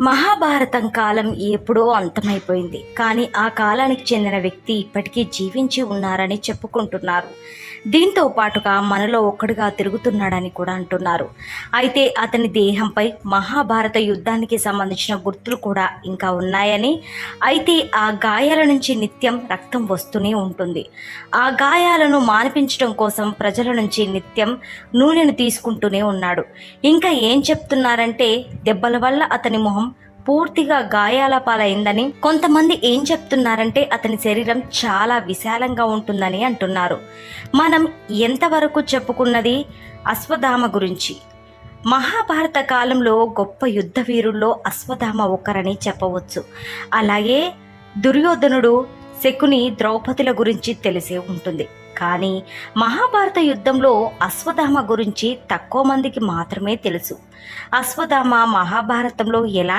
మహాభారతం కాలం ఎప్పుడో అంతమైపోయింది. కానీ ఆ కాలానికి చెందిన వ్యక్తి ఇప్పటికీ జీవించి ఉన్నారని చెప్పుకుంటున్నారు. దీంతో పాటుగా మనలో ఒక్కడుగా తిరుగుతున్నాడని కూడా అంటున్నారు. అయితే అతని దేహంపై మహాభారత యుద్ధానికి సంబంధించిన గుర్తులు కూడా ఇంకా ఉన్నాయని, అయితే ఆ గాయాల నుంచి నిత్యం రక్తం వస్తూనే ఉంటుంది. ఆ గాయాలను మాన్పించడం కోసం ప్రజల నుంచి నిత్యం నూనెను తీసుకుంటూనే ఉన్నాడు. ఇంకా ఏం చెప్తున్నారంటే దెబ్బల వల్ల అతని మొహం పూర్తిగా గాయాల పాలైందని, కొంతమంది ఏం చెప్తున్నారంటే అతని శరీరం చాలా విశాలంగా ఉంటుందని అంటున్నారు. మనం ఎంతవరకు చెప్పుకున్నది అశ్వత్థామ గురించి. మహాభారత కాలంలో గొప్ప యుద్ధ వీరుల్లో అశ్వత్థామ ఒకరని చెప్పవచ్చు. అలాగే దుర్యోధనుడు, శకుని, ద్రౌపదుల గురించి తెలిసే ఉంటుంది. కానీ మహాభారత యుద్ధంలో అశ్వత్థామ గురించి తక్కువ మందికి మాత్రమే తెలుసు. అశ్వత్థామ మహాభారతంలో ఎలా